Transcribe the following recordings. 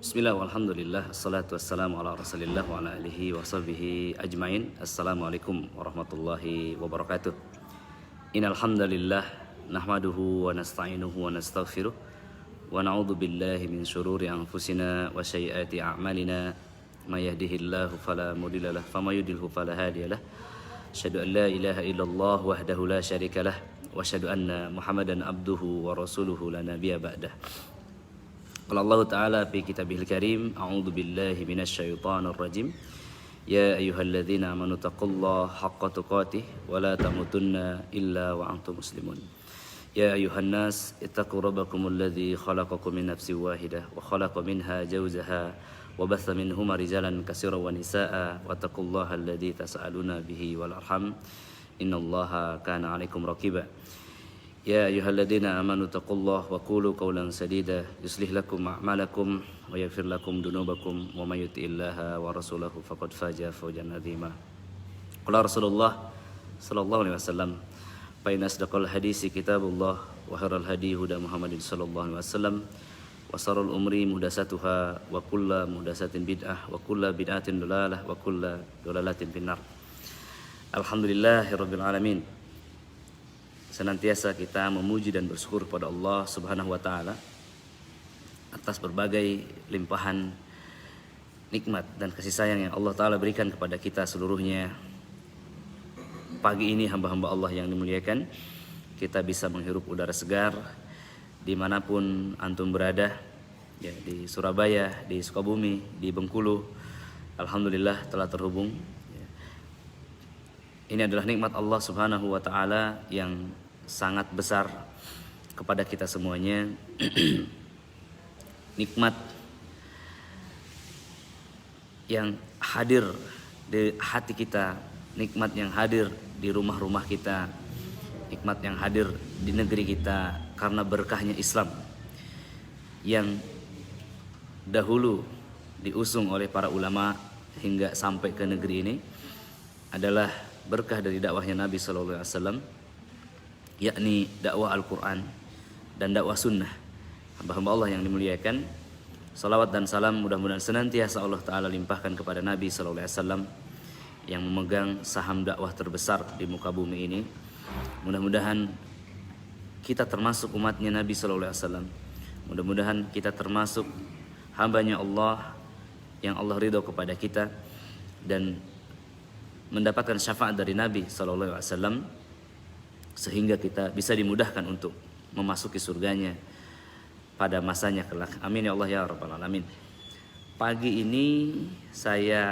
Bismillah walhamdulillah assalatu wassalamu ala rasulillah wa ala alihi wa sahbihi ajmain. Assalamualaikum warahmatullahi wabarakatuh. Innal hamdalillah nahmaduhu wa nasta'inuhu wa nastaghfiruh wa na'udzu billahi min syururi anfusina wa sayyiati a'malina may yahdihillahu fala mudilla lahu wa may yudlilhu fala hadiya lahu. Asyhadu an la ilaha illallah wahdahu la syarika lah wa asyhadu anna Muhammadan abduhu wa rasuluhu la nabiyya ba'dah. Qala Allah Ta'ala fi kitabihil karim, a'udzu billahi minasy syaithanir rajim. Ya ayyuhalladzina amanu taqullaha haqqa tuqatih wa la tamutunna illa wa antum muslimun. Ya ayyuhan nas ittaqu rabbakumul ladzi khalaqakum min nafsin wahidah wa khalaqa minha zawjaha wa batha minhuma rijalan katsiran wa nisaa'a wa taqullaha alladzi tas'aluna bihi wal arham innallaha kana 'alaikum raqiba. Ya ayyuhalladzina amanu taqullaha wa qulu qawlan sadida yuslih lakum a'malakum wa yaghfir lakum dunubakum wa may yuti'illaha wa rasulahu faqad faza fawzan 'azima. Qala Rasulullah sallallahu alaihi wasallam, fa inna asdaqal hadisi kitabullah wa khairal hadi huda Muhammadin sallallahu alaihi wasallam wa sharrul umuri muhdatsatuha wa kullu muhdatsatin bid'ah wa kullu bid'atin dhalalah wa kullu dhalalatin finnar. Alhamdulillahirabbil alamin. Senantiasa kita memuji dan bersyukur kepada Allah Subhanahu wa taala atas berbagai limpahan nikmat dan kasih sayang yang Allah taala berikan kepada kita seluruhnya. Pagi ini hamba-hamba Allah yang dimuliakan, kita bisa menghirup udara segar dimanapun antum berada, ya, di Surabaya, di Sukabumi, di Bengkulu. Alhamdulillah telah terhubung. Ini adalah nikmat Allah Subhanahu wa taala yang sangat besar kepada kita semuanya. Nikmat yang hadir di hati kita, nikmat yang hadir di rumah-rumah kita, nikmat yang hadir di negeri kita karena berkahnya Islam yang dahulu diusung oleh para ulama hingga sampai ke negeri ini adalah berkah dari dakwahnya Nabi Sallallahu Alaihi Wasallam, yakni dakwah Al-Quran dan dakwah Sunnah. Hamba-hamba Allah yang dimuliakan, salawat dan salam mudah-mudahan senantiasa Allah Ta'ala limpahkan kepada Nabi Sallallahu Alaihi Wasallam yang memegang saham dakwah terbesar di muka bumi ini. Mudah-mudahan kita termasuk umatnya Nabi Sallallahu Alaihi Wasallam. Mudah-mudahan kita termasuk hambanya Allah yang Allah ridho kepada kita dan mendapatkan syafaat dari Nabi Sallallahu Alaihi Wasallam sehingga kita bisa dimudahkan untuk memasuki surganya pada masanya kelak. Amin ya Allah ya Rabbal Alamin. Pagi ini saya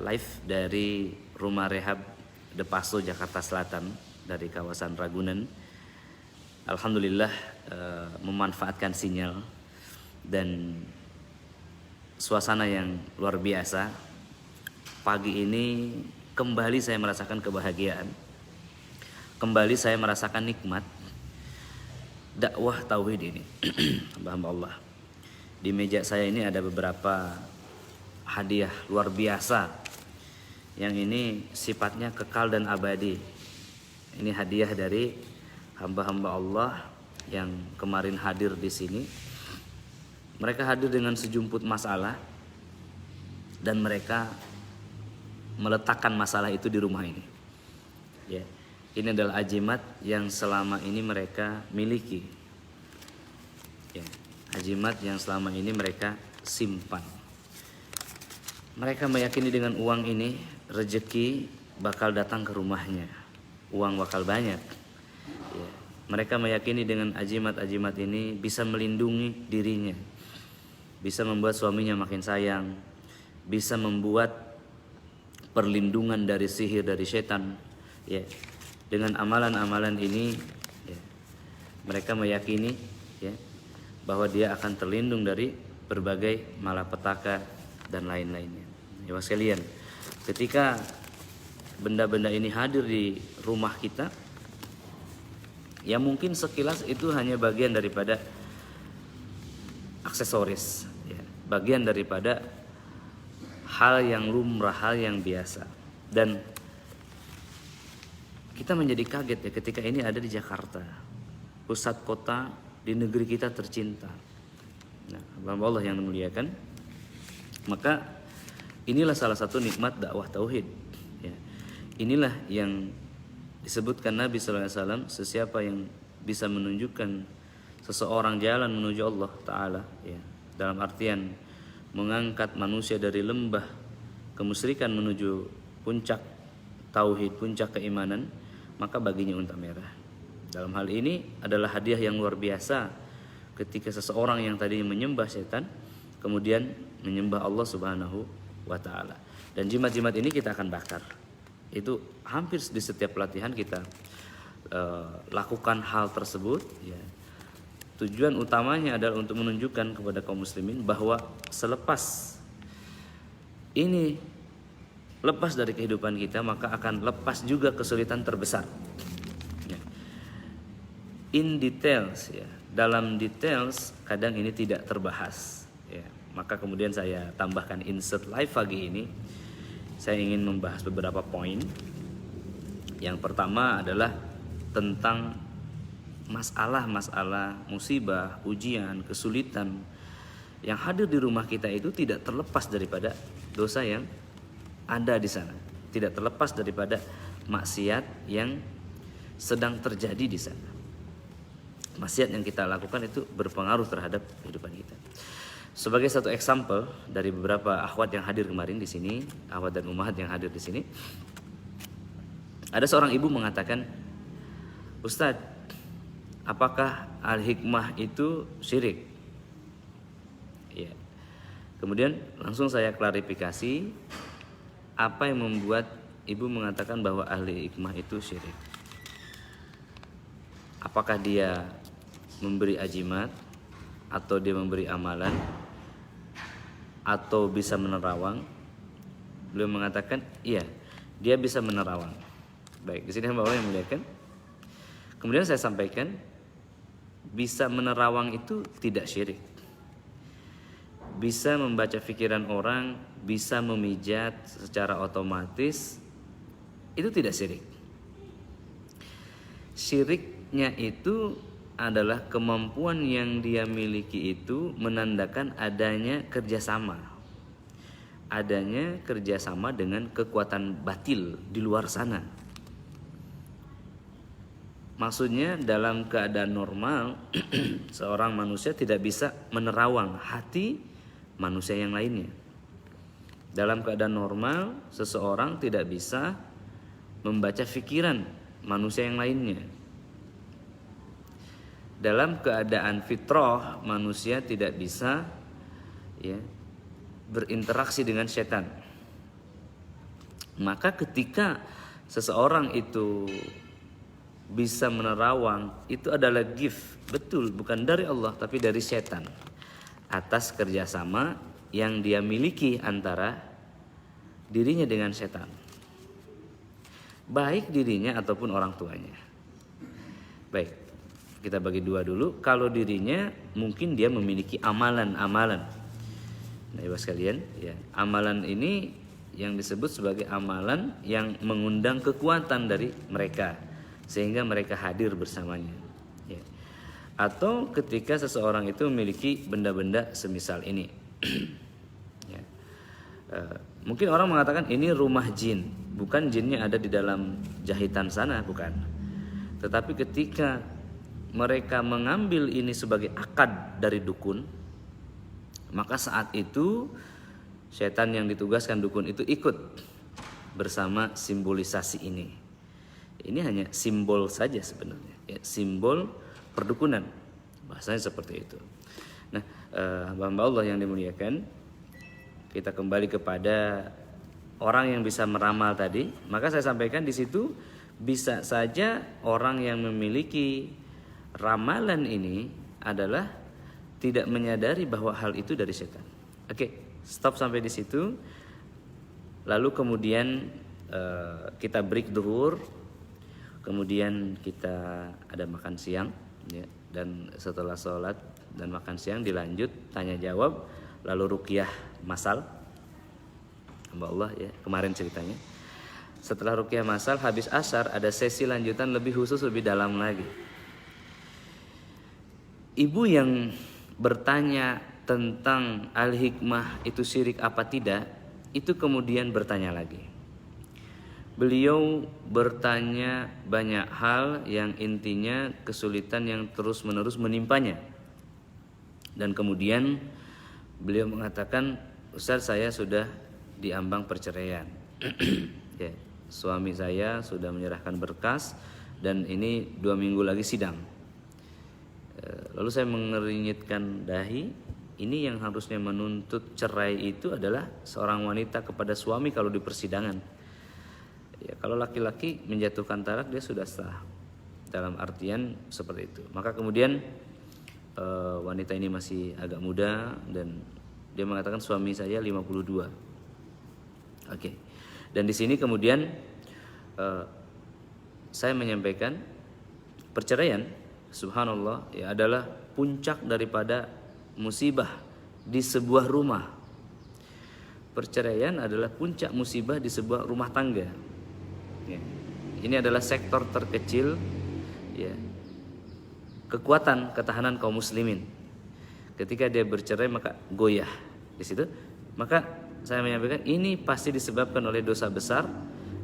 live dari rumah rehab De Passo Jakarta Selatan dari kawasan Ragunan. Alhamdulillah memanfaatkan sinyal dan suasana yang luar biasa. Pagi ini kembali saya merasakan kebahagiaan, kembali saya merasakan nikmat dakwah tauhid ini. Hamba Allah, di meja saya ini ada beberapa hadiah luar biasa yang ini sifatnya kekal dan abadi. Ini hadiah dari hamba-hamba Allah yang kemarin hadir di sini. Mereka hadir dengan sejumput masalah dan mereka meletakkan masalah itu di rumah ini. Ya, ini adalah ajimat yang selama ini mereka miliki. Ya, ajimat yang selama ini mereka simpan. Mereka meyakini dengan uang ini rezeki bakal datang ke rumahnya, uang bakal banyak. Ya, mereka meyakini dengan ajimat-ajimat ini bisa melindungi dirinya, bisa membuat suaminya makin sayang, bisa membuat perlindungan dari sihir, dari setan. Ya, dengan amalan-amalan ini, ya, mereka meyakini, ya, bahwa dia akan terlindung dari berbagai malapetaka dan lain-lainnya. Ya sekalian, ketika benda-benda ini hadir di rumah kita, ya mungkin sekilas itu hanya bagian daripada aksesoris, ya, bagian daripada hal yang lumrah, hal yang biasa. Dan kita menjadi kaget ya ketika ini ada di Jakarta, pusat kota di negeri kita tercinta. Nah, hamba Allah yang dimuliakan, Maka inilah salah satu nikmat dakwah tauhid. Ya. Inilah yang disebutkan Nabi sallallahu alaihi wasallam, sesiapa yang bisa menunjukkan seseorang jalan menuju Allah Ta'ala, ya, dalam artian mengangkat manusia dari lembah kemusyrikan menuju puncak tauhid, puncak keimanan, maka baginya unta merah. Dalam hal ini adalah hadiah yang luar biasa ketika seseorang yang tadinya menyembah setan kemudian menyembah Allah Subhanahu wa Ta'ala. Dan jimat-jimat ini kita akan bakar. Itu hampir di setiap pelatihan kita lakukan hal tersebut, ya. Tujuan utamanya adalah untuk menunjukkan kepada kaum muslimin bahwa selepas ini lepas dari kehidupan kita, maka akan lepas juga kesulitan terbesar. Ya. In details, ya, dalam details kadang ini tidak terbahas. Ya. Maka kemudian saya tambahkan insert live pagi ini. Saya ingin membahas beberapa poin. Yang pertama adalah tentang masalah-masalah musibah, ujian, kesulitan yang hadir di rumah kita itu tidak terlepas daripada dosa yang ada di sana, tidak terlepas daripada maksiat yang sedang terjadi di sana. Maksiat yang kita lakukan itu berpengaruh terhadap kehidupan kita. Sebagai satu example dari beberapa akhwat yang hadir kemarin di sini, akhwat dan ummahat yang hadir di sini, ada seorang ibu mengatakan, "Ustadz, apakah al-hikmah itu syirik?" Ya. Kemudian langsung saya klarifikasi apa yang membuat ibu mengatakan bahwa ahli hikmah itu syirik. Apakah dia memberi ajimat, atau dia memberi amalan, atau bisa menerawang? Beliau mengatakan, iya, dia bisa menerawang. Baik, di sini hamba Allah yang muliakan. Kemudian saya sampaikan, bisa menerawang itu tidak syirik. Bisa membaca pikiran orang, bisa memijat secara otomatis, itu tidak syirik. Syiriknya itu adalah kemampuan yang dia miliki itu menandakan adanya kerjasama. Adanya kerjasama dengan kekuatan batil di luar sana. Maksudnya dalam keadaan normal seorang manusia tidak bisa menerawang hati manusia yang lainnya. Dalam keadaan normal seseorang tidak bisa membaca pikiran manusia yang lainnya. Dalam keadaan fitrah manusia tidak bisa, ya, berinteraksi dengan setan. Maka ketika seseorang itu bisa menerawang, itu adalah gift, betul, bukan dari Allah tapi dari setan, atas kerjasama yang dia miliki antara dirinya dengan setan, baik dirinya ataupun orang tuanya. Baik, kita bagi dua dulu. Kalau dirinya mungkin dia memiliki amalan-amalan. Nah, ibu sekalian, ya, amalan ini yang disebut sebagai amalan yang mengundang kekuatan dari mereka sehingga mereka hadir bersamanya. Ya. Atau ketika seseorang itu memiliki benda-benda semisal ini. Ya. Mungkin orang mengatakan ini rumah jin, bukan jinnya ada di dalam jahitan sana, bukan. Tetapi ketika mereka mengambil ini sebagai akad dari dukun, maka saat itu setan yang ditugaskan dukun itu ikut bersama simbolisasi ini. Ini hanya simbol saja sebenarnya, ya, simbol perdukunan, bahasanya seperti itu. Nah, hamba Allah yang dimuliakan, kita kembali kepada orang yang bisa meramal tadi. Maka saya sampaikan di situ bisa saja orang yang memiliki ramalan ini adalah tidak menyadari bahwa hal itu dari setan. Oke, stop sampai di situ. Lalu kemudian kita break duhur, kemudian kita ada makan siang, ya, dan setelah sholat dan makan siang dilanjut tanya jawab, lalu ruqyah masal. Hamba Allah, ya, kemarin ceritanya. Setelah ruqyah masal habis asar ada sesi lanjutan lebih khusus, lebih dalam lagi. Ibu yang bertanya tentang al-hikmah itu syirik apa tidak, itu kemudian bertanya lagi. Beliau bertanya banyak hal yang intinya kesulitan yang terus-menerus menimpanya. Dan kemudian beliau mengatakan, Ustaz, saya sudah diambang perceraian. Ya, suami saya sudah menyerahkan berkas dan ini 2 minggu lagi sidang. Lalu saya mengernyitkan dahi. Ini yang harusnya menuntut cerai itu adalah seorang wanita kepada suami kalau di persidangan. Ya, kalau laki-laki menjatuhkan talak dia sudah sah. Dalam artian seperti itu. Maka kemudian wanita ini masih agak muda dan dia mengatakan suami saya 52. Oke. Dan di sini kemudian saya menyampaikan perceraian, subhanallah, ya adalah puncak daripada musibah di sebuah rumah. Perceraian adalah puncak musibah di sebuah rumah tangga. Ya. Ini adalah sektor terkecil, ya, kekuatan ketahanan kaum muslimin. Ketika dia bercerai maka goyah di situ. Maka saya menyampaikan ini pasti disebabkan oleh dosa besar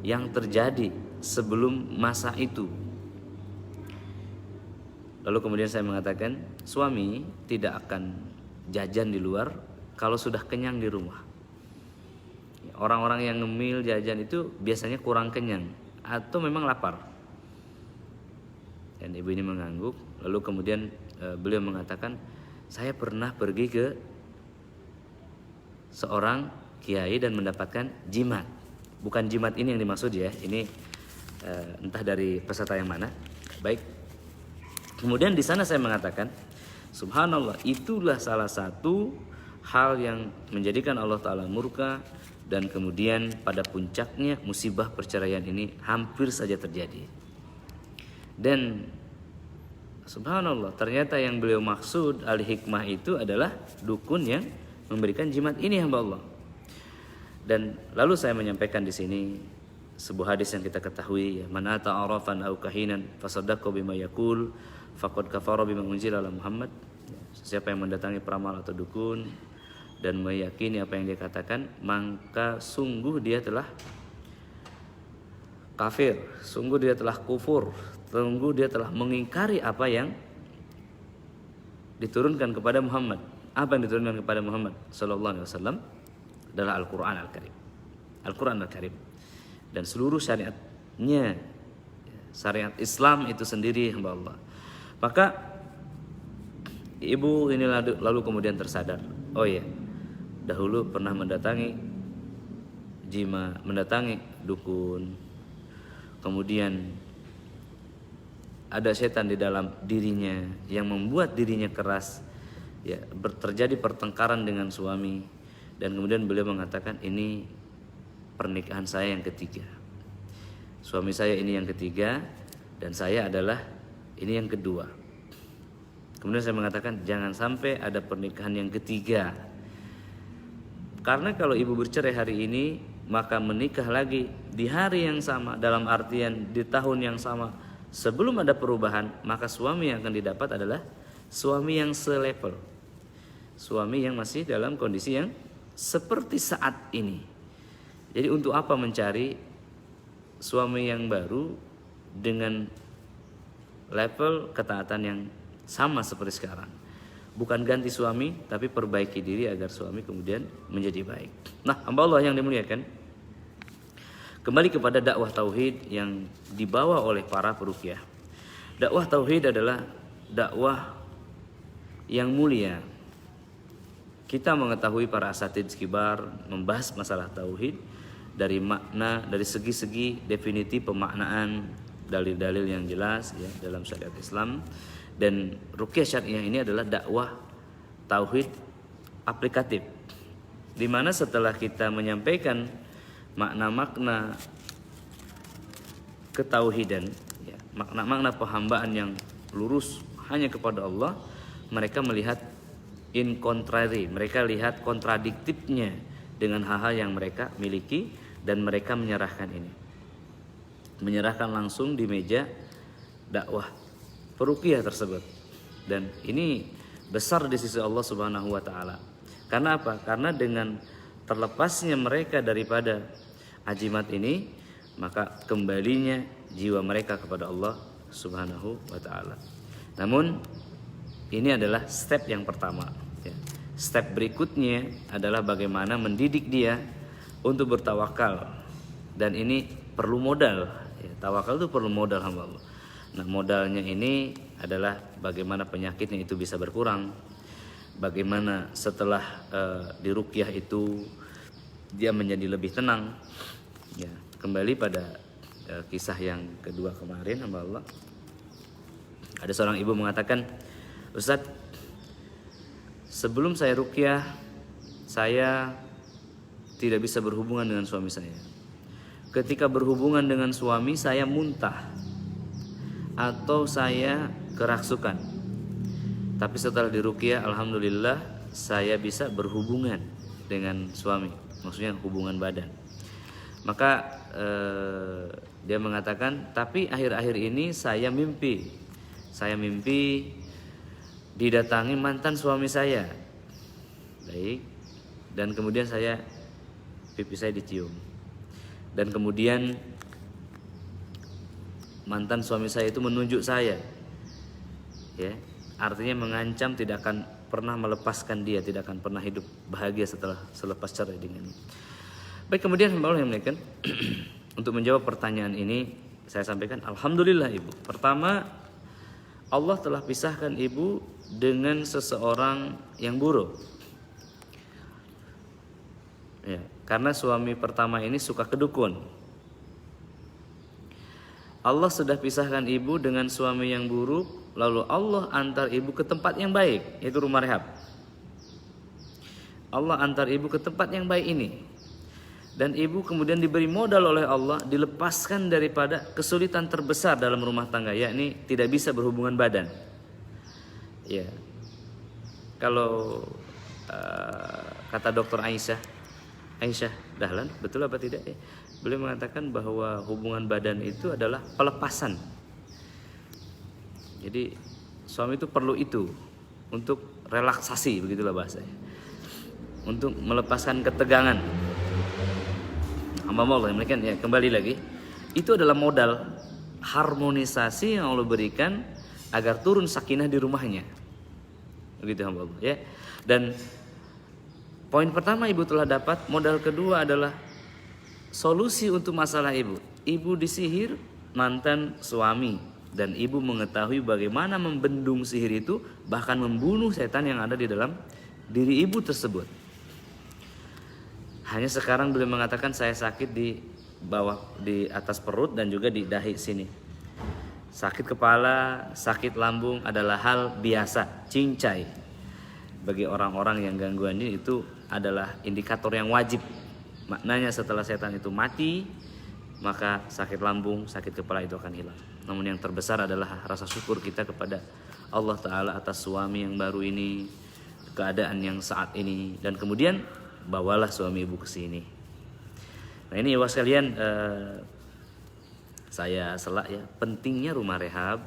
yang terjadi sebelum masa itu. Lalu kemudian saya mengatakan, suami tidak akan jajan di luar kalau sudah kenyang di rumah. Orang-orang yang ngemil jajan itu biasanya kurang kenyang atau memang lapar. Dan ibu ini mengangguk. Lalu kemudian beliau mengatakan, saya pernah pergi ke seorang kiai dan mendapatkan jimat. Bukan jimat ini yang dimaksud ya. Ini entah dari peserta yang mana. Baik. Kemudian di sana saya mengatakan, subhanallah, itulah salah satu hal yang menjadikan Allah Ta'ala murka. Dan kemudian pada puncaknya musibah perceraian ini hampir saja terjadi. Dan subhanallah, ternyata yang beliau maksud al-hikmah itu adalah dukun yang memberikan jimat ini, hamba Allah. Dan lalu saya menyampaikan di sini sebuah hadis yang kita ketahui, ya, man ata arafan au kahinan fasaddaqa bima yaqul faqad kafara bima unzila ala Muhammad. Siapa yang mendatangi peramal atau dukun dan meyakini apa yang dia katakan, maka sungguh dia telah kafir, sungguh dia telah kufur, sungguh dia telah mengingkari apa yang diturunkan kepada Muhammad. Apa yang diturunkan kepada Muhammad sallallahu alaihi wasallam adalah Al-Qur'an Al-Karim. Al-Qur'an Al-Karim dan seluruh syariatnya, syariat Islam itu sendiri, hamba Allah. Maka ibu ini lalu kemudian tersadar, oh ya, dahulu pernah mendatangi dukun, kemudian ada setan di dalam dirinya yang membuat dirinya keras, ya, terjadi pertengkaran dengan suami, dan kemudian beliau mengatakan, ini pernikahan saya yang ketiga, suami saya ini yang ketiga dan saya adalah ini yang kedua. Kemudian saya mengatakan, jangan sampai ada pernikahan yang ketiga. Karena kalau ibu bercerai hari ini, maka menikah lagi di hari yang sama, dalam artian di tahun yang sama, sebelum ada perubahan, maka suami yang akan didapat adalah suami yang selevel, suami yang masih dalam kondisi yang seperti saat ini. Jadi untuk apa mencari suami yang baru dengan level ketaatan yang sama seperti sekarang? Bukan ganti suami, tapi perbaiki diri agar suami kemudian menjadi baik. Nah, hamba Allah yang dimuliakan, kembali kepada dakwah tauhid yang dibawa oleh para peruqyah. Dakwah tauhid adalah dakwah yang mulia. Kita mengetahui para asatidz kibar membahas masalah tauhid dari makna, dari segi-segi definitif pemaknaan, dalil-dalil yang jelas, ya, dalam syariat Islam. Dan ruqyah syariah ini adalah dakwah tauhid aplikatif, di mana setelah kita menyampaikan makna-makna ketauhidan, ya, makna-makna penghambaan yang lurus hanya kepada Allah, mereka melihat in contrary, mereka lihat kontradiktifnya dengan hal-hal yang mereka miliki, dan mereka menyerahkan ini, menyerahkan langsung di meja dakwah peruqyah tersebut. Dan ini besar di sisi Allah Subhanahu wa taala. Karena apa? Karena dengan terlepasnya mereka daripada ajimat ini, maka kembalinya jiwa mereka kepada Allah Subhanahu wa taala. Namun ini adalah step yang pertama, ya. Step berikutnya adalah bagaimana mendidik dia untuk bertawakal, dan ini perlu modal, ya. Tawakal itu perlu modal hamba Allah. Nah, modalnya ini adalah bagaimana penyakitnya itu bisa berkurang, bagaimana setelah diruqyah itu dia menjadi lebih tenang, ya. Kembali pada kisah yang kedua kemarin hamba Allah, ada seorang ibu mengatakan, Ustadz, sebelum saya ruqyah, saya tidak bisa berhubungan dengan suami saya. Ketika berhubungan dengan suami, saya muntah atau saya kerasukan. Tapi setelah diruqyah, alhamdulillah saya bisa berhubungan dengan suami, maksudnya hubungan badan. Maka dia mengatakan, tapi akhir-akhir ini saya mimpi didatangi mantan suami saya. Baik. Dan kemudian pipi saya dicium. Dan kemudian mantan suami saya itu menunjuk saya. Ya, artinya mengancam tidak akan pernah melepaskan dia, tidak akan pernah hidup bahagia selepas cerai dengannya. Baik, kemudian hamba Allah yang muliakan, untuk menjawab pertanyaan ini saya sampaikan, alhamdulillah ibu. Pertama, Allah telah pisahkan ibu dengan seseorang yang buruk. Ya, karena suami pertama ini suka kedukun. Allah sudah pisahkan ibu dengan suami yang buruk, lalu Allah antar ibu ke tempat yang baik, yaitu rumah rehab. Allah antar ibu ke tempat yang baik ini. Dan ibu kemudian diberi modal oleh Allah, dilepaskan daripada kesulitan terbesar dalam rumah tangga, yakni tidak bisa berhubungan badan. Ya, kalau kata dokter Aisyah Dahlan, betul apa tidak? Beliau mengatakan bahwa hubungan badan itu adalah pelepasan. Jadi suami itu perlu itu untuk relaksasi, begitulah bahasanya, untuk melepaskan ketegangan. Hamba Allah yang ya, kembali lagi, itu adalah modal harmonisasi yang Allah berikan agar turun sakinah di rumahnya. Begitu hamba Allah ya. Dan poin pertama ibu telah dapat, modal kedua adalah solusi untuk masalah ibu. Ibu disihir mantan suami dan ibu mengetahui bagaimana membendung sihir itu, bahkan membunuh setan yang ada di dalam diri ibu tersebut. Hanya sekarang beliau mengatakan, saya sakit di bawah, di atas perut dan juga di dahi sini. Sakit kepala, sakit lambung adalah hal biasa, cincai. Bagi orang-orang yang gangguan ini itu adalah indikator yang wajib. Maknanya setelah setan itu mati, maka sakit lambung, sakit kepala itu akan hilang. Namun yang terbesar adalah rasa syukur kita kepada Allah Ta'ala atas suami yang baru ini, keadaan yang saat ini, dan kemudian bawalah suami ibu ke sini. Nah ini ibu sekalian, saya selak ya, pentingnya rumah rehab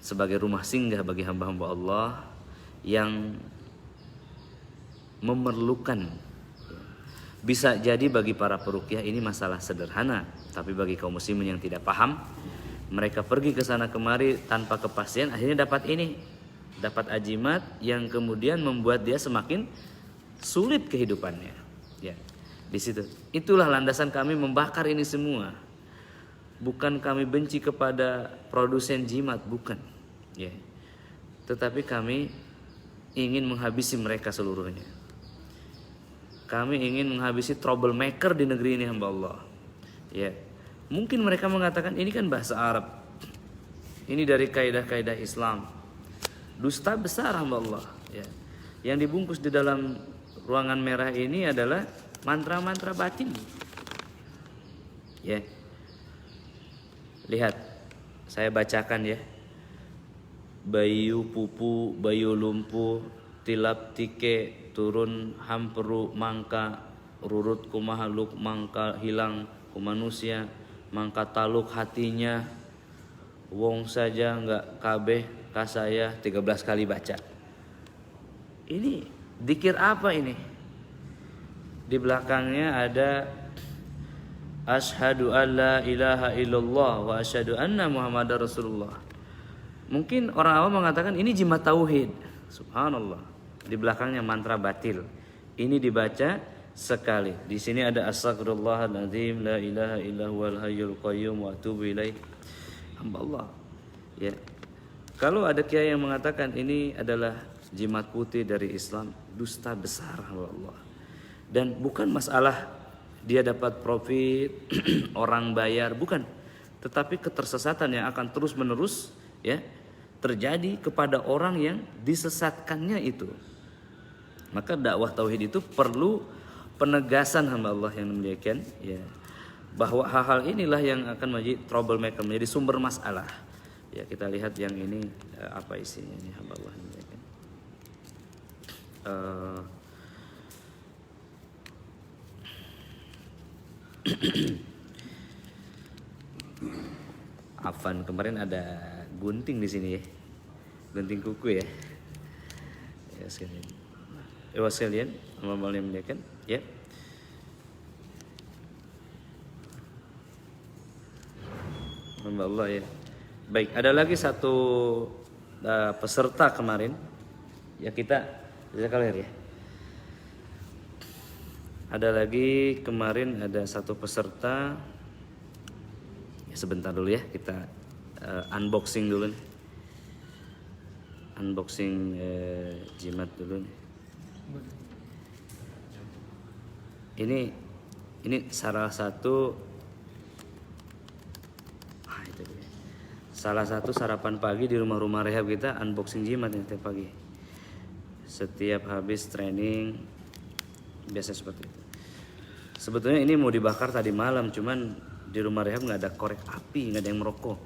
sebagai rumah singgah bagi hamba-hamba Allah yang memerlukan. Bisa jadi bagi para peruqyah ini masalah sederhana, tapi bagi kaum muslimin yang tidak paham, mereka pergi ke sana kemari tanpa kepastian, akhirnya dapat ajimat yang kemudian membuat dia semakin sulit kehidupannya. Ya, di situ. Itulah landasan kami membakar ini semua. Bukan kami benci kepada produsen jimat, bukan. Ya. Tetapi kami ingin menghabisi mereka seluruhnya. Kami ingin menghabisi troublemaker di negeri ini hamba Allah. Ya. Mungkin mereka mengatakan ini kan bahasa Arab. Ini dari kaidah-kaidah Islam. Dusta besar hamba Allah. Ya. Yang dibungkus di dalam ruangan merah ini adalah mantra-mantra batin. Ya. Lihat, saya bacakan ya. Bayu pupu, bayu lumpuh, tilap tike, turun hamperu mangka, rurut ku mahaluk mangka hilang ku manusia, mangka taluk hatinya, wong saja enggak kabeh kah saya 13 kali baca. Ini dzikir apa ini? Di belakangnya ada asyhadu alla ilaha illallah wa asyhadu anna muhammadar rasulullah. Mungkin orang awam mengatakan ini jimat tauhid. Subhanallah. Di belakangnya mantra batil. Ini dibaca sekali. Di sini ada astaghfirullahaladzim la ilaha illa huwal hayyul qayyum wa atubu ilaih. Hamba Allah. Ya. Kalau ada kiai yang mengatakan ini adalah jimat putih dari Islam, dusta besar, hamba Allah. Dan bukan masalah dia dapat profit, orang bayar, bukan. Tetapi ketersesatan yang akan terus menerus ya terjadi kepada orang yang disesatkannya itu. Maka dakwah tauhid itu perlu penegasan, hamba Allah yang muliakan, ya, bahwa hal-hal inilah yang akan menjadi troublemaker, menjadi sumber masalah. Ya, kita lihat yang ini apa isinya ini, hamba Allah yang muliakan. Afan, kemarin ada gunting di sini ya, gunting kuku ya. Ya sekalian, sekalian, amal-amal yang muliakan, ya. Hamba Allah ya. Baik, ada lagi satu peserta kemarin ya, kita kalian ya. Ada lagi kemarin ada satu peserta. Ya, sebentar dulu ya, kita unboxing dulu nih. Unboxing jimat dulu nih. Ini salah satu sarapan pagi di rumah-rumah rehab kita, unboxing jimat nih tiap pagi. Setiap habis training biasa seperti itu. Sebetulnya ini mau dibakar tadi malam, cuman di rumah rehab nggak ada korek api, nggak ada yang merokok.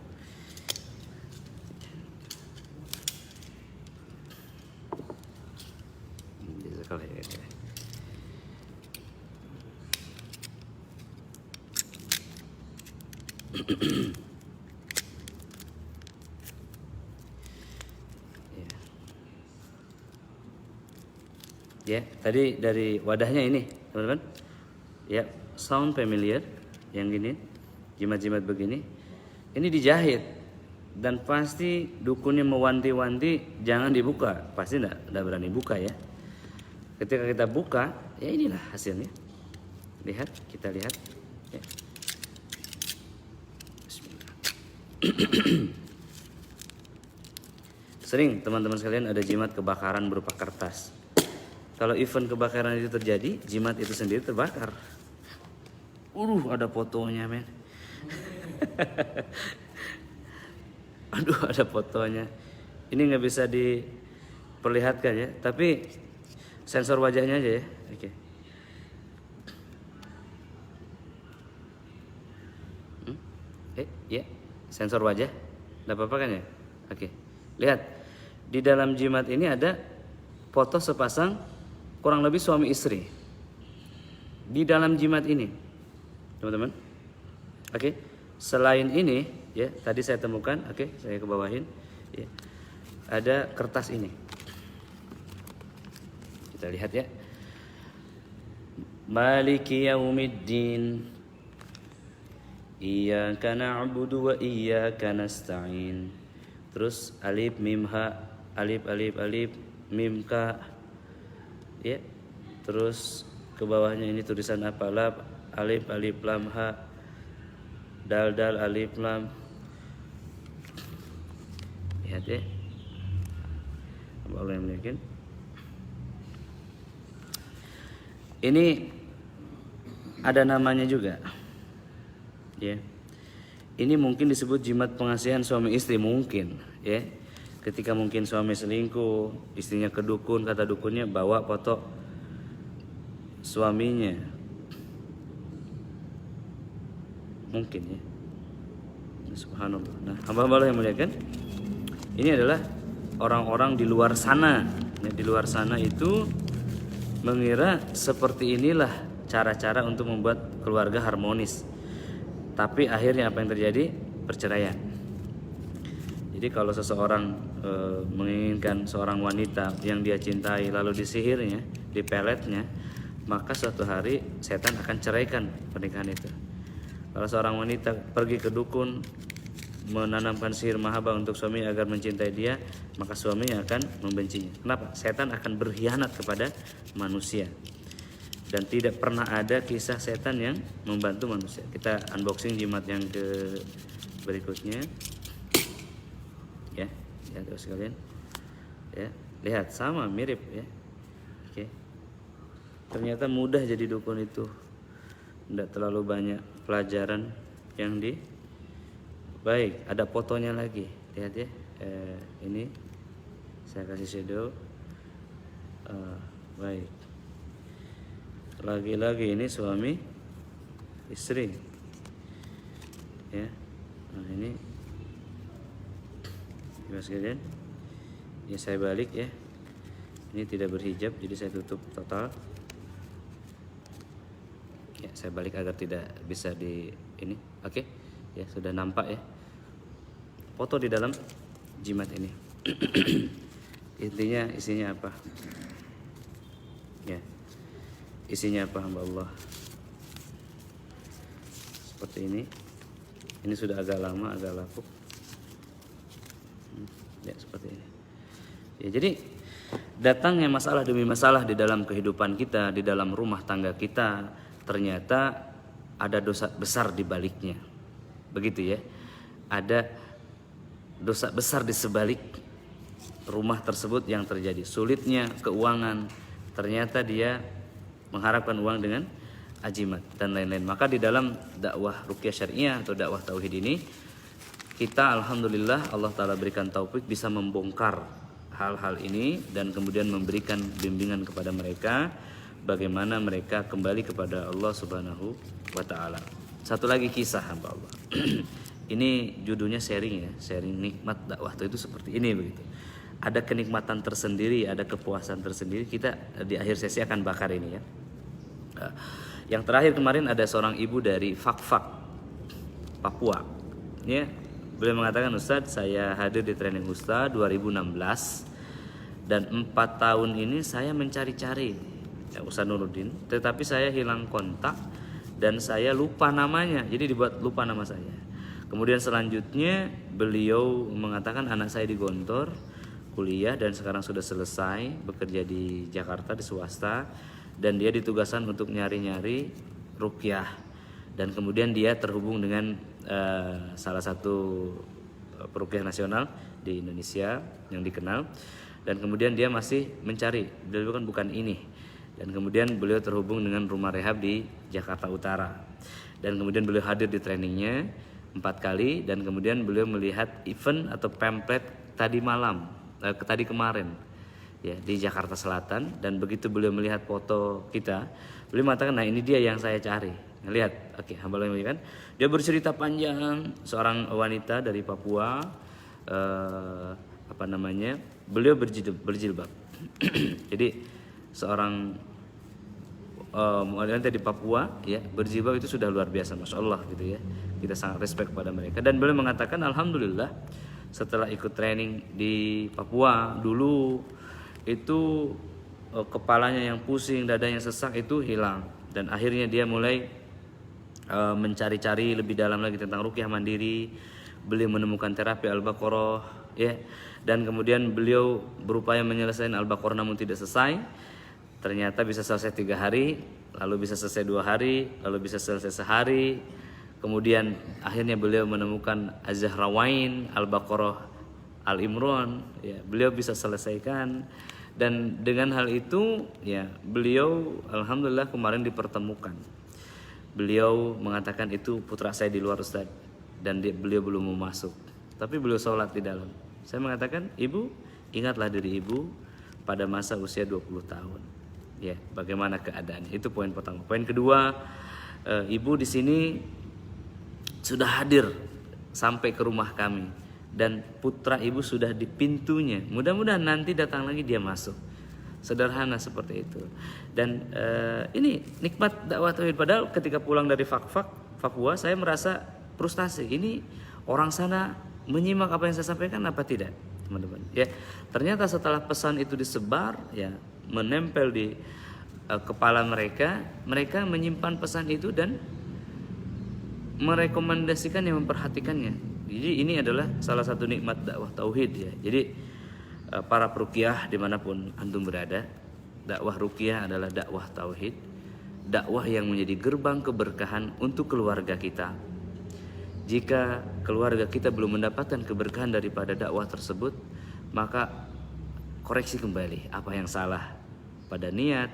Ya, tadi dari wadahnya ini, teman-teman. Ya, sound familiar yang gini, jimat-jimat begini. Ini dijahit dan pasti dukunnya mewanti-wanti jangan dibuka. Pasti enggak berani buka ya. Ketika kita buka, ya inilah hasilnya. Lihat, kita lihat ya. Sering teman-teman sekalian ada jimat kebakaran berupa kertas. Kalau event kebakaran itu terjadi, jimat itu sendiri terbakar. Ada fotonya, men. Aduh, ada fotonya. Ini nggak bisa diperlihatkan ya, tapi sensor wajahnya aja ya. Oke. Ya, sensor wajah. Nggak apa-apa kan ya? Oke. Lihat, di dalam jimat ini ada foto sepasang kurang lebih suami istri di dalam jimat ini, teman-teman. Oke. Selain ini, ya tadi saya temukan, oke, saya ke bawahin, ya, ada kertas ini. Kita lihat ya. Maliki yaumiddin, iyyaka na'budu wa iyyaka nasta'in. Terus alif mim ha, alif alif alif mim ka. Ya, terus ke bawahnya ini tulisan apa? Alif alif lam ha, dal dal alif lam. Lihat ya, Allah yang meyakin. Ini ada namanya juga, ya. Ini mungkin disebut jimat pengasihan suami istri, mungkin, ya. Ketika mungkin suami selingkuh, istrinya ke dukun, kata dukunnya bawa foto suaminya. Mungkin ya. Subhanallah. Nah, hamba-hamba yang muliakan, ini adalah orang-orang di luar sana. Nah, di luar sana itu mengira seperti inilah cara-cara untuk membuat keluarga harmonis. Tapi akhirnya apa yang terjadi? Perceraian. Jadi kalau seseorang menginginkan seorang wanita yang dia cintai lalu disihirnya, dipeletnya, maka suatu hari setan akan ceraikan pernikahan itu. Kalau seorang wanita pergi ke dukun menanamkan sihir mahaba untuk suami agar mencintai dia, maka suaminya akan membencinya. Kenapa? Setan akan berkhianat kepada manusia. Dan tidak pernah ada kisah setan yang membantu manusia. Kita unboxing jimat yang ke berikutnya. Ya, lihat terus kalian. Ya, lihat sama mirip ya. Oke. Ternyata mudah jadi dukun itu. Tidak terlalu banyak pelajaran yang di baik, ada fotonya lagi. Lihat ya. Ini saya kasih shadow. Baik. Lagi-lagi ini suami istri. Ya. Nah, ini Mas kalian, ya saya balik ya. Ini tidak berhijab, jadi saya tutup total. Ya, saya balik agar tidak bisa di ini. Oke, ya sudah nampak ya. Foto di dalam jimat ini. Intinya isinya apa? Ya, isinya apa hamba Allah? Seperti ini. Ini sudah agak lama, agak lapuk. Ya seperti ini. Ya, jadi datangnya masalah demi masalah di dalam kehidupan kita, di dalam rumah tangga kita, ternyata ada dosa besar di baliknya. Begitu ya. Ada dosa besar di sebalik rumah tersebut yang terjadi. Sulitnya keuangan, ternyata dia mengharapkan uang dengan ajimat dan lain-lain. Maka di dalam dakwah ruqyah syariah atau dakwah tauhid ini, kita alhamdulillah Allah Ta'ala berikan taufik bisa membongkar hal-hal ini dan kemudian memberikan bimbingan kepada mereka bagaimana mereka kembali kepada Allah Subhanahu wa Ta'ala. Satu lagi kisah hamba Allah. Ini judulnya sharing ya, sharing nikmat dakwah itu seperti ini begitu. Ada kenikmatan tersendiri, ada kepuasan tersendiri. Kita di akhir sesi akan bakar ini ya. Yang terakhir kemarin ada seorang ibu dari Fak-Fak, Papua. Ya, beliau mengatakan, Ustadz, saya hadir di training Ustadz 2016 dan 4 tahun ini saya mencari-cari ya, Ustadz Nuruddin, tetapi saya hilang kontak dan saya lupa namanya, jadi dibuat lupa nama saya. Kemudian selanjutnya beliau mengatakan anak saya di Gontor kuliah dan sekarang sudah selesai bekerja di Jakarta di swasta dan dia ditugaskan untuk nyari-nyari ruqyah dan kemudian dia terhubung dengan salah satu peruqyah nasional di Indonesia yang dikenal dan kemudian dia masih mencari, beliau bukan ini, dan kemudian beliau terhubung dengan rumah rehab di Jakarta Utara dan kemudian beliau hadir di trainingnya 4 kali dan kemudian beliau melihat event atau pamflet tadi kemarin ya di Jakarta Selatan dan begitu beliau melihat foto kita beliau mengatakan nah ini dia yang saya cari. Lihat, oke, hamba Allah kan. Dia bercerita panjang, seorang wanita dari Papua, beliau berjilbab. Jadi seorang wanita di Papua, ya, berjilbab itu sudah luar biasa, masya Allah, gitu ya. Kita sangat respect pada mereka. Dan beliau mengatakan, alhamdulillah, setelah ikut training di Papua dulu itu kepalanya yang pusing, dadanya sesak itu hilang, dan akhirnya dia mulai mencari-cari lebih dalam lagi tentang ruqyah mandiri. Beliau menemukan terapi Al-Baqarah ya, dan kemudian beliau berupaya menyelesaikan Al-Baqarah namun tidak selesai. Ternyata bisa selesai 3 hari, lalu bisa selesai 2 hari, lalu bisa selesai sehari. Kemudian akhirnya beliau menemukan Az-Zahrawain, Al-Baqarah, Al-Imran ya, beliau bisa selesaikan. Dan dengan hal itu ya beliau alhamdulillah kemarin dipertemukan. Beliau mengatakan itu putra saya di luar Ustaz dan beliau belum mau masuk, tapi beliau sholat di dalam. Saya mengatakan, ibu ingatlah diri ibu pada masa usia 20 tahun ya, bagaimana keadaannya. Itu poin pertama. Poin kedua, ibu di sini sudah hadir sampai ke rumah kami dan putra ibu sudah di pintunya, mudah-mudahan nanti datang lagi dia masuk. Sederhana seperti itu. Dan ini nikmat dakwah tauhid. Padahal ketika pulang dari Papua saya merasa frustasi. Ini orang sana menyimak apa yang saya sampaikan apa tidak, teman-teman? Ya, ternyata setelah pesan itu disebar, ya, menempel di kepala mereka, mereka menyimpan pesan itu dan merekomendasikan yang memperhatikannya. Jadi ini adalah salah satu nikmat dakwah tauhid, ya. Jadi para peruqyah dimanapun antum berada, dakwah ruqyah adalah dakwah tauhid, dakwah yang menjadi gerbang keberkahan untuk keluarga kita. Jika keluarga kita belum mendapatkan keberkahan daripada dakwah tersebut, maka koreksi kembali apa yang salah pada niat,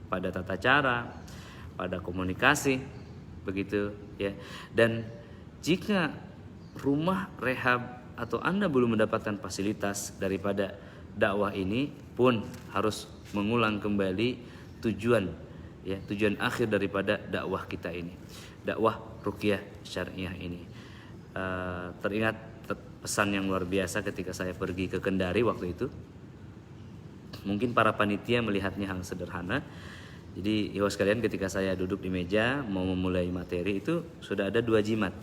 pada tata cara, pada komunikasi, begitu, ya. Dan jika rumah rehab atau Anda belum mendapatkan fasilitas daripada dakwah ini, pun harus mengulang kembali tujuan, ya, tujuan akhir daripada dakwah kita ini, dakwah ruqyah syariah ini. Teringat pesan yang luar biasa ketika saya pergi ke Kendari waktu itu. Mungkin para panitia melihatnya hal sederhana. Jadi ikhwas sekalian, ketika saya duduk di meja mau memulai materi itu sudah ada 2 jimat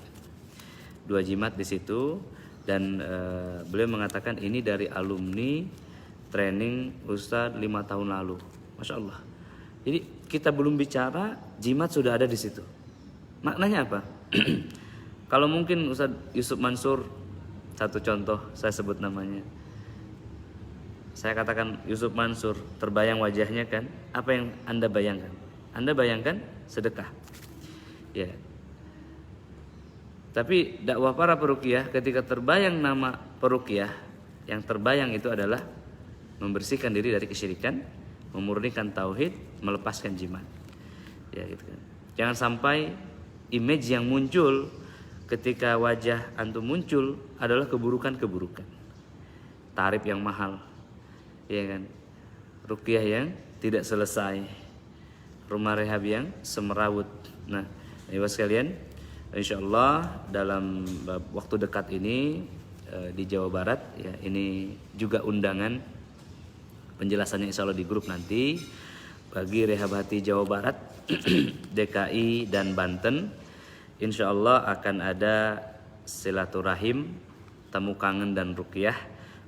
di situ, dan beliau mengatakan ini dari alumni training Ustadz 5 tahun lalu. Masya Allah. Jadi kita belum bicara, jimat sudah ada di situ. Maknanya apa? Kalau mungkin Ustadz Yusuf Mansur, satu contoh saya sebut namanya, saya katakan Yusuf Mansur, terbayang wajahnya kan? Apa yang Anda bayangkan? Anda bayangkan sedekah, ya. Tapi dakwah para peruqyah, ketika terbayang nama peruqyah, yang terbayang itu adalah membersihkan diri dari kesyirikan, memurnikan tauhid, melepaskan jimat, ya gitu kan. Jangan sampai image yang muncul ketika wajah antum muncul adalah keburukan-keburukan, tarif yang mahal, ya kan, ruqyah yang tidak selesai, rumah rehab yang semerawut. Nah, ibu sekalian, insyaallah dalam waktu dekat ini di Jawa Barat, ya, ini juga undangan penjelasannya insyaallah di grup nanti bagi Rehab Hati Jawa Barat, DKI dan Banten. Insyaallah akan ada silaturahim, tamu kangen dan ruqyah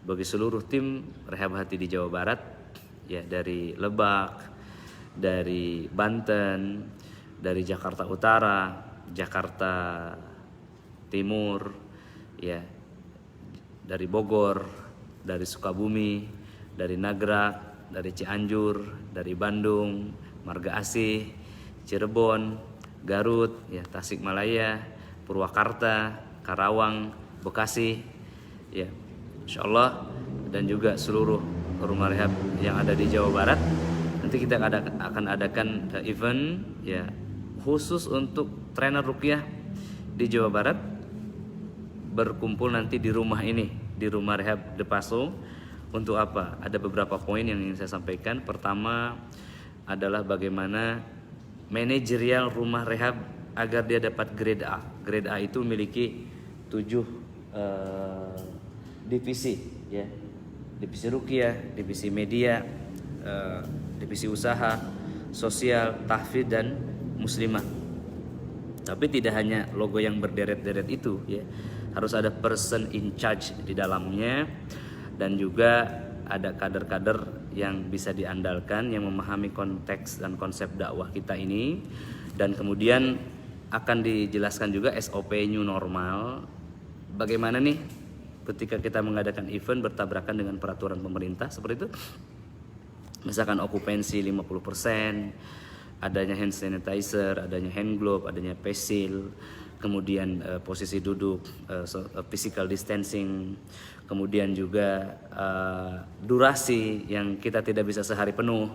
bagi seluruh tim Rehab Hati di Jawa Barat, ya, dari Lebak, dari Banten, dari Jakarta Utara, Jakarta Timur, ya, dari Bogor, dari Sukabumi, dari Nagrak, dari Cianjur, dari Bandung, Marga Asih, Cirebon, Garut, ya, Tasikmalaya, Purwakarta, Karawang, Bekasi, ya, insyaallah, dan juga seluruh rumah rehab yang ada di Jawa Barat. Nanti kita akan adakan event, ya, khusus untuk trainer ruqyah di Jawa Barat, berkumpul nanti di rumah ini, di rumah rehab De Paso. Untuk apa? Ada beberapa poin yang ingin saya sampaikan. Pertama adalah bagaimana manajerial rumah rehab agar dia dapat grade A. Grade A itu memiliki 7 divisi, ya. Divisi ruqyah, divisi media, divisi usaha, sosial, tahfidz dan muslimah. Tapi tidak hanya logo yang berderet-deret itu, ya. Harus ada person in charge di dalamnya, dan juga ada kader-kader yang bisa diandalkan, yang memahami konteks dan konsep dakwah kita ini. Dan kemudian akan dijelaskan juga SOP new normal, bagaimana nih ketika kita mengadakan event bertabrakan dengan peraturan pemerintah seperti itu, misalkan okupansi 50%, adanya hand sanitizer, adanya hand glove, adanya face shield, kemudian posisi duduk, physical distancing, kemudian juga durasi yang kita tidak bisa sehari penuh.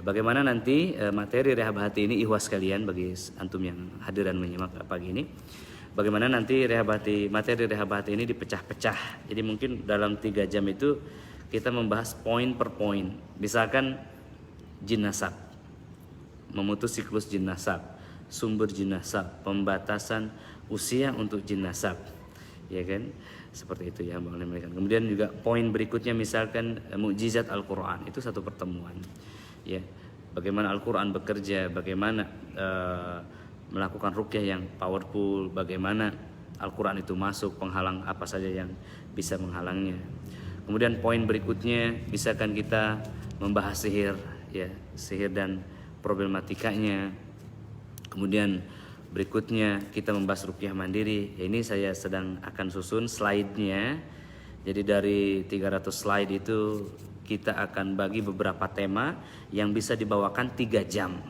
Bagaimana nanti materi Rehab Hati ini, ikhwas sekalian, bagi antum yang hadir dan menyimak pagi ini, bagaimana nanti materi Rehab Hati ini dipecah-pecah. Jadi mungkin dalam 3 jam itu kita membahas poin per poin. Misalkan jin nasab, memutus siklus jin nasab, sumber jin nasab, pembatasan usia untuk jin nasab, ya kan, seperti itu ya Bang. Kemudian juga poin berikutnya misalkan mukjizat Al-Quran, itu satu pertemuan, ya, bagaimana Al-Quran bekerja, bagaimana melakukan ruqyah yang powerful, bagaimana Al-Quran itu masuk, penghalang apa saja yang bisa menghalangnya. Kemudian poin berikutnya, bisakah kita membahas sihir, ya, sihir dan problematikanya. Kemudian berikutnya kita membahas ruqyah mandiri. Ini saya sedang akan susun slide-nya. Jadi dari 300 slide itu kita akan bagi beberapa tema yang bisa dibawakan 3 jam.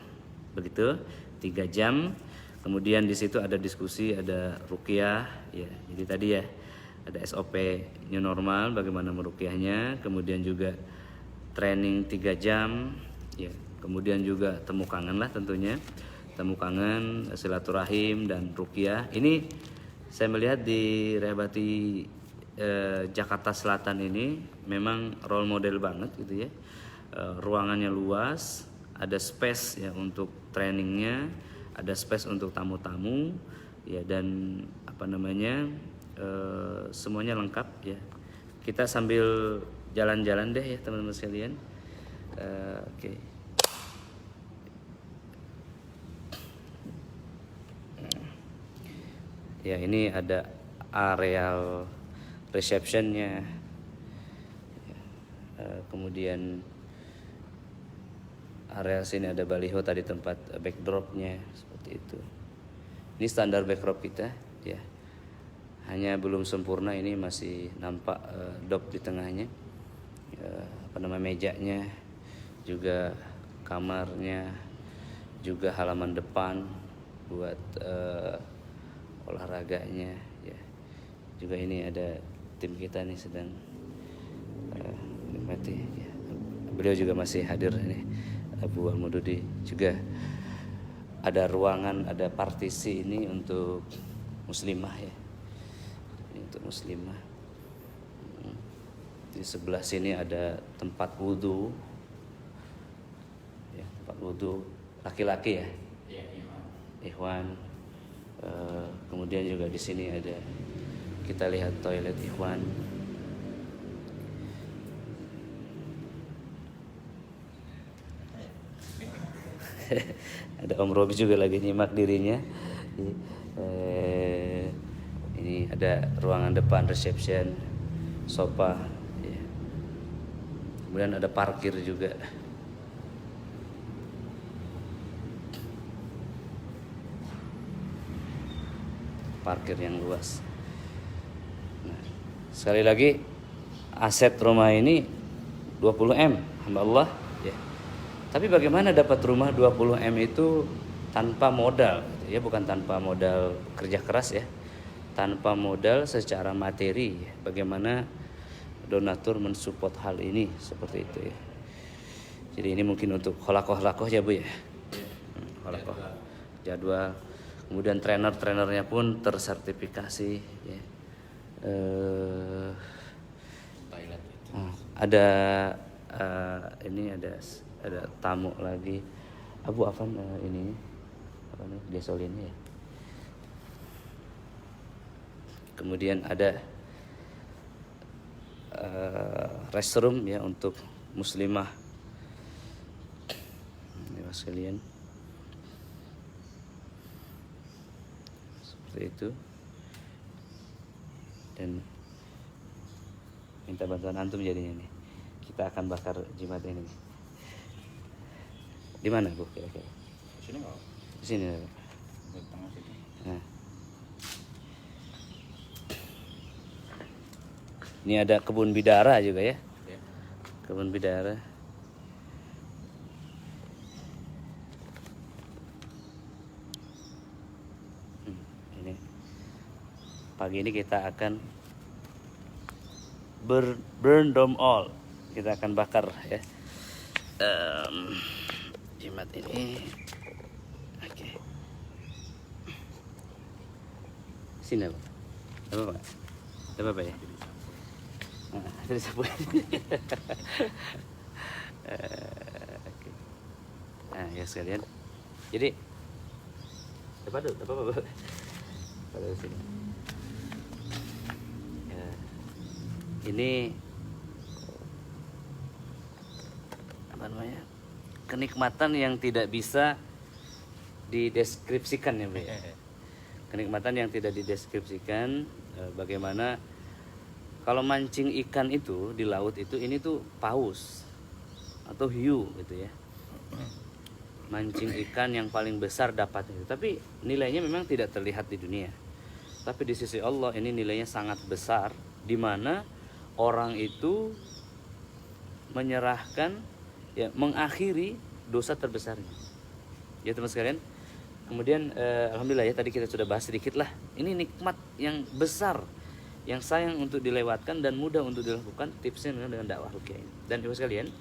Begitu, 3 jam. Kemudian di situ ada diskusi, ada ruqyah, ya. Jadi tadi ya ada SOP new normal bagaimana meruqyahnya, kemudian juga training 3 jam, ya. Kemudian juga temu kangen lah tentunya. Temu kangen, silaturahim dan ruqyah. Ini saya melihat di Rehbati Jakarta Selatan ini memang role model banget gitu ya. Ruangannya luas, ada space ya untuk trainingnya, ada space untuk tamu-tamu ya, dan apa namanya semuanya lengkap ya. Kita sambil jalan-jalan deh ya teman-teman sekalian. Oke. Ya, ini ada areal receptionnya, kemudian area sini ada baliho tadi tempat backdropnya seperti itu. Ini standar backdrop kita ya, hanya belum sempurna, ini masih nampak dop di tengahnya, mejanya, juga kamarnya, juga halaman depan buat olahraganya ya. Juga ini ada tim kita nih sedang menikmati ya. Beliau juga masih hadir ini, Abu Al-Mududi. Juga ada ruangan, ada partisi ini untuk muslimah ya. Ini untuk muslimah. Di sebelah sini ada tempat wudhu ya, tempat wudhu laki-laki ya. Ikhwan. Kemudian juga di sini ada, kita lihat toilet ikhwan. Ada Om Robi juga lagi nyimak dirinya. Ini ada ruangan depan reception, sofa ya. Kemudian ada parkir juga. Parkir yang luas. Nah, sekali lagi aset rumah ini 20M, hamba Allah ya. Tapi bagaimana dapat rumah 20M itu tanpa modal ya, bukan tanpa modal kerja keras ya, tanpa modal secara materi ya. Bagaimana donatur mensupport hal ini seperti itu ya. Jadi ini mungkin untuk holakoh ya Bu ya. Holakoh jadwal. Kemudian trainer-trainernya pun tersertifikasi ya. Ada ini ada tamu lagi, Abu Afan, ini apa nih, gasolinnya ya. Kemudian ada restroom ya untuk muslimah. Ini sekalian. Itu, dan minta bantuan antum jadinya nih. Kita akan bakar jimat ini. Di mana Bu kira-kira? Di sini enggak? Di sini. Di tengah situ. Nah. Ini ada kebun bidara juga ya. Kebun bidara. Pagi ini kita akan burn them all. Kita akan bakar ya jimat ini. Oke. Sini Pak. Apa Pak? Apa Pak ya? Dari sapu. Oke. Nah ya sekalian. Jadi apa Pak? Pada sini. Ini apa namanya, kenikmatan yang tidak bisa dideskripsikan ya Bu ya. kenikmatan yang tidak dideskripsikan. Bagaimana kalau mancing ikan itu di laut itu, ini tuh paus atau hiu gitu ya, mancing ikan yang paling besar dapatnya, tapi nilainya memang tidak terlihat di dunia, tapi di sisi Allah ini nilainya sangat besar, di mana orang itu menyerahkan, ya, mengakhiri dosa terbesarnya, ya teman sekalian. Kemudian alhamdulillah ya, tadi kita sudah bahas sedikit lah, ini nikmat yang besar yang sayang untuk dilewatkan dan mudah untuk dilakukan, tipsnya dengan dakwah ruqyah ini. Dan ibu sekalian,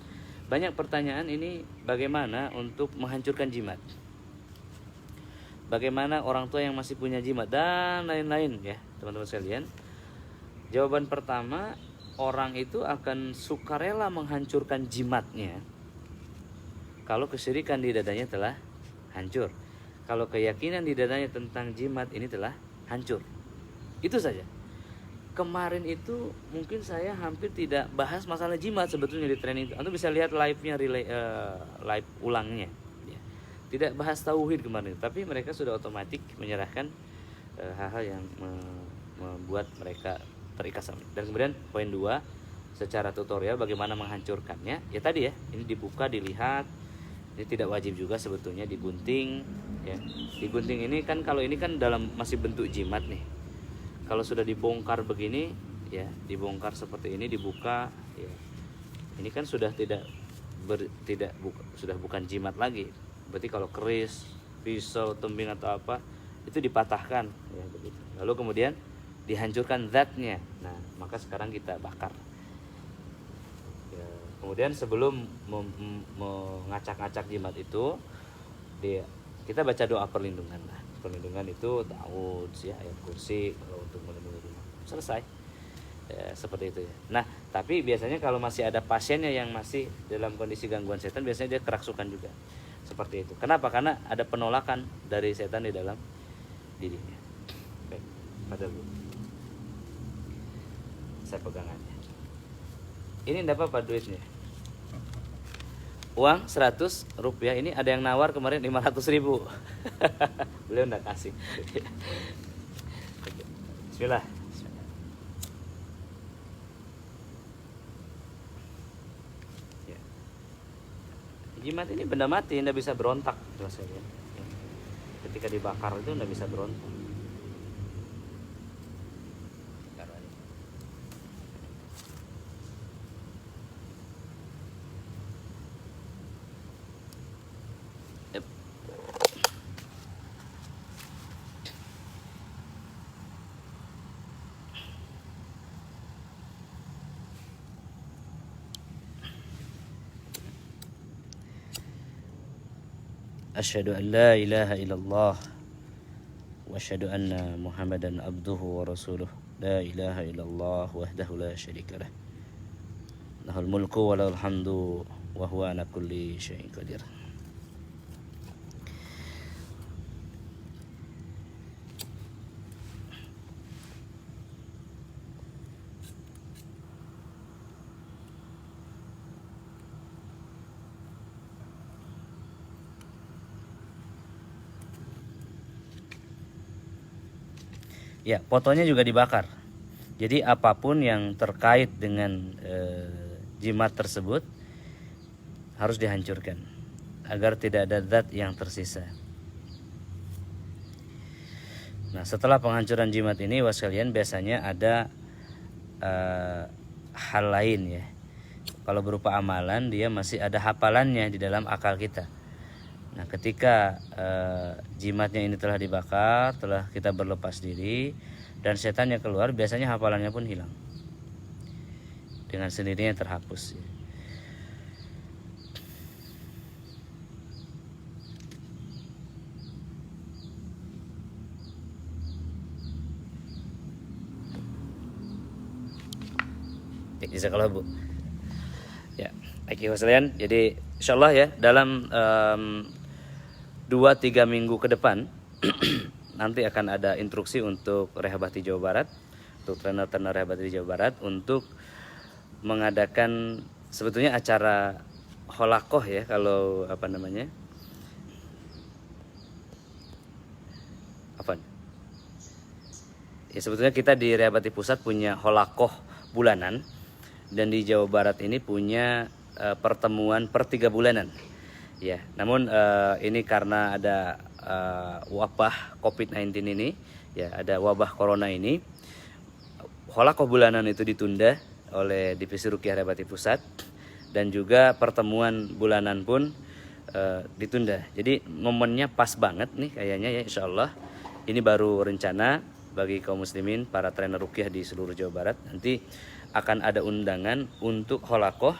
banyak pertanyaan ini, bagaimana untuk menghancurkan jimat, bagaimana orang tua yang masih punya jimat, dan lain-lain ya teman-teman sekalian. Jawaban pertama, orang itu akan sukarela menghancurkan jimatnya kalau kesyirikan di dadanya telah hancur, kalau keyakinan di dadanya tentang jimat ini telah hancur. Itu saja. Kemarin itu mungkin saya hampir tidak bahas masalah jimat sebetulnya di training itu. Anda bisa lihat live-nya, live ulangnya ya. Tidak bahas tauhid kemarin, tapi mereka sudah otomatis menyerahkan hal-hal yang membuat mereka terikat sama. Dan kemudian poin 2, secara tutorial bagaimana menghancurkannya. Ya tadi ya, ini dibuka, dilihat. Ini tidak wajib juga sebetulnya digunting ya. Digunting ini kan, kalau ini kan dalam masih bentuk jimat nih. Kalau sudah dibongkar begini ya, dibongkar seperti ini, dibuka ya. Ini kan sudah sudah bukan jimat lagi. Berarti kalau keris, pisau, tembing atau apa itu dipatahkan ya begitu. Lalu kemudian dihancurkan zatnya. Nah, maka sekarang kita bakar. Ya, kemudian sebelum mengacak-acak jimat itu, kita baca doa perlindungan lah. Perlindungan itu ta'awudz ya, ayat kursi kalau untuk melindungi rumah. Selesai. Ya, seperti itu ya. Nah, tapi biasanya kalau masih ada pasiennya yang masih dalam kondisi gangguan setan, biasanya dia kerasukan juga. Seperti itu. Kenapa? Karena ada penolakan dari setan di dalam dirinya. Baik, pada dulu. Saya pegang aja. Ini enggak apa-apa duitnya. Uang 100 rupiah, ini ada yang nawar kemarin 500.000. Beliau enggak kasih. Bismillah. Ya. Jimat ini benda mati, enggak bisa berontak, rasanya. Ketika dibakar itu enggak bisa berontak. Asyhadu an la ilaha illallah wa asyhadu anna Muhammadan abduhu wa rasuluh. La ilaha illallah wahdahu la syarika lah. Lahul mulku wa lahul hamdu wa huwa ala kulli syai'in qadir. Ya, fotonya juga dibakar. Jadi apapun yang terkait dengan jimat tersebut harus dihancurkan agar tidak ada zat yang tersisa. Nah, setelah penghancuran jimat ini, waskalian, biasanya ada hal lain ya. Kalau berupa amalan, dia masih ada hafalannya di dalam akal kita. Nah, ketika jimatnya ini telah dibakar, telah kita berlepas diri dan setannya keluar, biasanya hafalannya pun hilang. Dengan sendirinya terhapus. Jazakallah Bu. Ya, baik sekalian. Jadi insyaallah ya, dalam 2-3 minggu ke depan nanti akan ada instruksi untuk Rehabati Jawa Barat, untuk trainer-trainer Rehabati Jawa Barat, untuk mengadakan sebetulnya acara holakoh ya, kalau apa namanya, apa Ya sebetulnya kita di Rehabati Pusat punya holakoh bulanan, dan di Jawa Barat ini punya pertemuan per 3 bulanan. Ya, namun ini karena ada wabah COVID-19 ini, ya ada wabah corona ini, holakoh bulanan itu ditunda oleh Divisi Ruqyah Rehabati Pusat, dan juga pertemuan bulanan pun ditunda. Jadi momennya pas banget nih kayaknya ya, insya Allah. Ini baru rencana bagi kaum muslimin, para trainer ruqyah di seluruh Jawa Barat. Nanti akan ada undangan untuk holakoh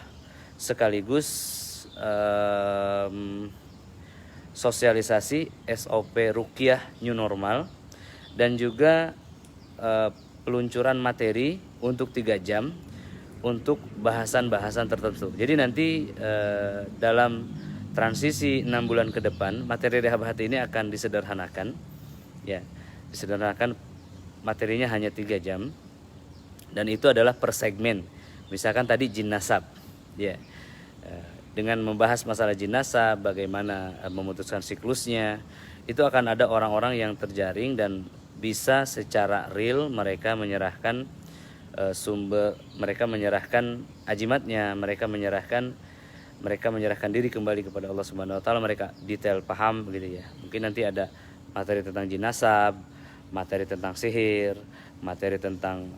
sekaligus sosialisasi SOP ruqyah new normal, dan juga peluncuran materi untuk 3 jam untuk bahasan-bahasan tertentu. Jadi nanti dalam transisi 6 bulan ke depan, materi Rehabati ini akan disederhanakan, ya, disederhanakan. Materinya hanya 3 jam, dan itu adalah per segmen. Misalkan tadi jin nasab, ya, dengan membahas masalah jin nasab, bagaimana memutuskan siklusnya, itu akan ada orang-orang yang terjaring dan bisa secara real mereka menyerahkan mereka menyerahkan ajimatnya, mereka menyerahkan diri kembali kepada Allah Subhanahu wa taala, mereka detail paham gitu ya. Mungkin nanti ada materi tentang jin nasab, materi tentang sihir, materi tentang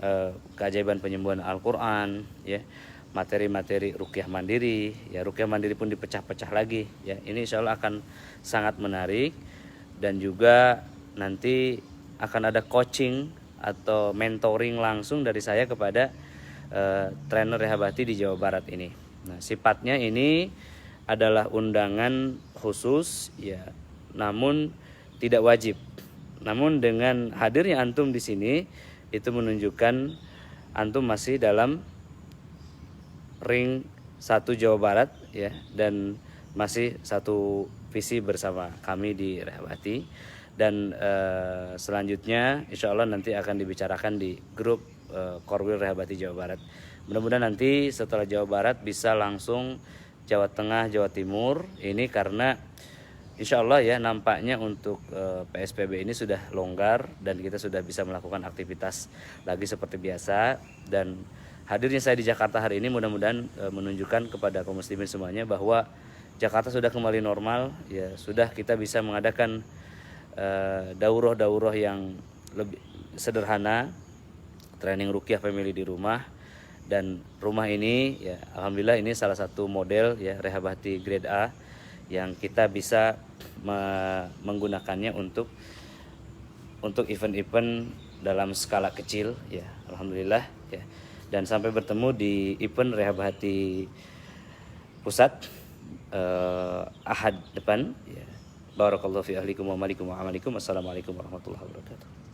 keajaiban penyembuhan Al-Qur'an, ya. Materi-materi ruqyah mandiri, ya, ruqyah mandiri pun dipecah-pecah lagi, ya. Ini insya Allah akan sangat menarik, dan juga nanti akan ada coaching atau mentoring langsung dari saya kepada trainer Rehabati di Jawa Barat ini. Nah, sifatnya ini adalah undangan khusus, ya, namun tidak wajib. Namun dengan hadirnya antum di sini itu menunjukkan antum masih dalam ring 1 Jawa Barat, ya, dan masih satu visi bersama kami di Rehabati. Dan selanjutnya insya Allah nanti akan dibicarakan di grup Korwil Rehabati Jawa Barat. Mudah-mudahan nanti setelah Jawa Barat bisa langsung Jawa Tengah, Jawa Timur. Ini karena insya Allah ya, nampaknya untuk PSBB ini sudah longgar dan kita sudah bisa melakukan aktivitas lagi seperti biasa. Dan hadirnya saya di Jakarta hari ini mudah-mudahan menunjukkan kepada kaum muslimin semuanya bahwa Jakarta sudah kembali normal, ya, sudah kita bisa mengadakan daurah-daurah yang lebih sederhana, training ruqyah family di rumah. Dan rumah ini, ya, alhamdulillah ini salah satu model, ya, Rehabati grade A yang kita bisa menggunakannya untuk event-event dalam skala kecil, ya, alhamdulillah, ya. Dan sampai bertemu di event Rehabati Pusat Ahad depan, ya. Barakallahu fi ahlikum wa malikum wa amalikum. Assalamualaikum warahmatullahi wabarakatuh.